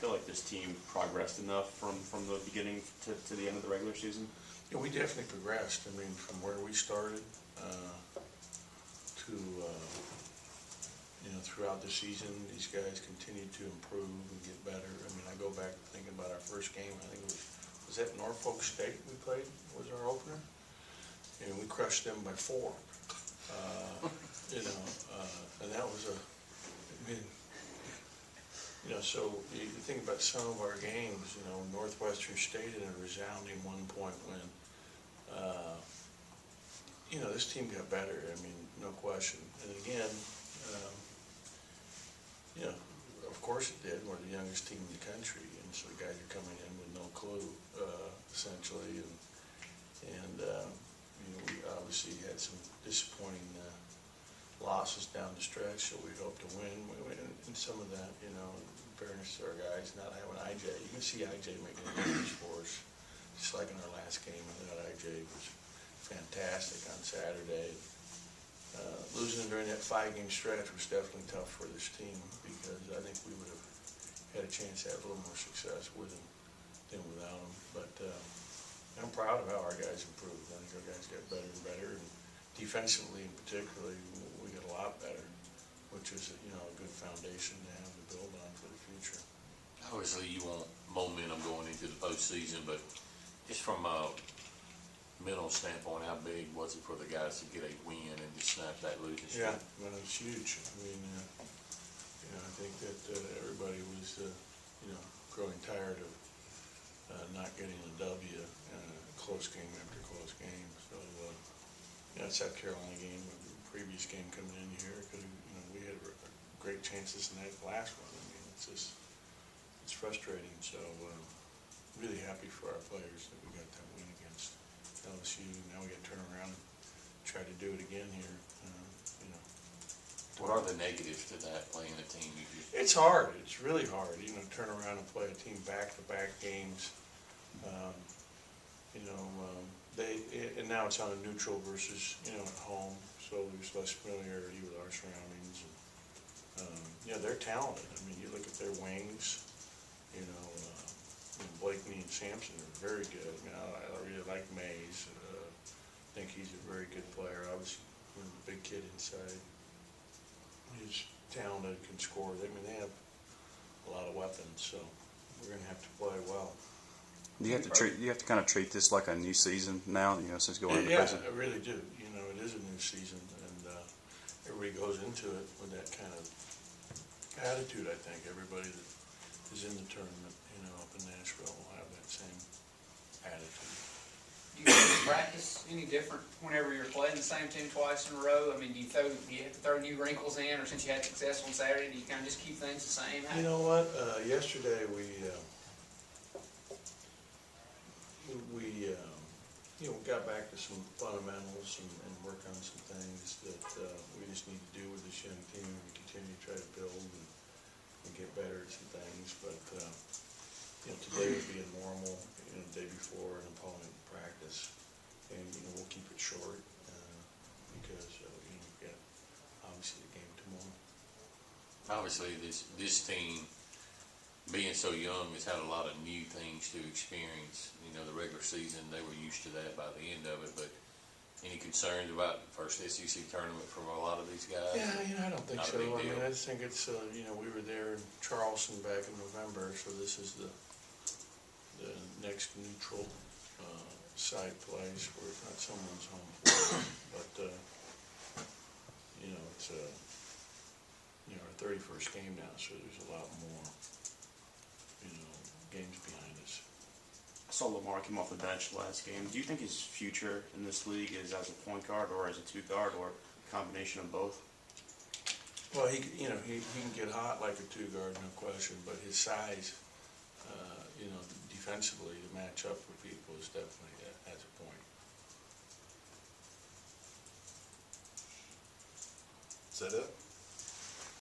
feel like this team progressed enough from the beginning to the end of the regular season? Yeah, we definitely progressed. I mean, from where we started to, throughout the season, these guys continued to improve and get better. I mean, I go back thinking about our first game. I think it was that Norfolk State we played, was our opener? And we crushed them by 4. And that was so you think about some of our games, Northwestern State in a resounding 1-point win. This team got better, I mean, no question. And again, of course it did. We're the youngest team in the country, and so the guys are coming in with no clue, essentially. And we obviously had some disappointing losses down the stretch, so we hope to win. And some of that, in fairness to our guys, not having IJ. You can see IJ making a difference for us, just like in our last game. I thought IJ was fantastic on Saturday. Losing during that 5-game stretch was definitely tough for this team, because I think we would have had a chance to have a little more success with him than without him. But I'm proud of how our guys improved. I think our guys got better and better, and defensively in particularly, we got a lot better, which is a good foundation to have to build on for the future. Obviously, you want momentum going into the postseason, but just from a mental standpoint, how big was it for the guys to get a win and to snap that losing streak? Yeah, well, it's huge. I mean, I think that everybody was, growing tired of not getting a W close game after close game. So, that South Carolina game, the previous game coming in here, we had great chances in that last one. I mean, it's frustrating. So, really happy for our players that we got that win against LSU. Now we got to turn around and try to do it again here. What are the negatives to that, playing a team? It's hard. It's really hard. Turn around and play a team back-to-back games. And now it's on a neutral versus at home, so there's less familiarity with our surroundings. And, they're talented. I mean, you look at their wings. Blakeney and Sampson are very good. I mean, I really like Mays. I think he's a very good player. Obviously, the big kid inside. He's talented, can score. I mean, they have a lot of weapons, so we're going to have to play well. Do you have to kind of treat this like a new season now? Since going into prison. prison. I really do. It is a new season, and everybody goes into it with that kind of attitude. I think everybody that is in the tournament, up in Nashville, will have that same attitude. Do you practice any different whenever you're playing the same team twice in a row? I mean, do you have to throw new wrinkles in, or since you had success on Saturday, do you kind of just keep things the same? You know what? Yesterday we got back to some fundamentals and work on some things that we just need to do with this young team, and continue to try to build and get better at some things. But today would be a normal, the day before an opponent practice, and we'll keep it short because we've got obviously the game tomorrow. Obviously, this team, being so young, has had a lot of new things to experience. The regular season, they were used to that by the end of it, but any concerns about the first SEC tournament for a lot of these guys? Yeah, I don't think Not a so. big I mean, deal. I just think it's, we were there in Charleston back in November, so this is the next neutral site place where it's not someone's home floor. But, it's our 31st game now, so there's a lot more, games behind us. I saw Lamar came off the bench last game. Do you think his future in this league is as a point guard or as a 2-guard or a combination of both? Well, he can get hot like a 2-guard, no question, but his size, defensively to match up with people is definitely as a point. Is that it?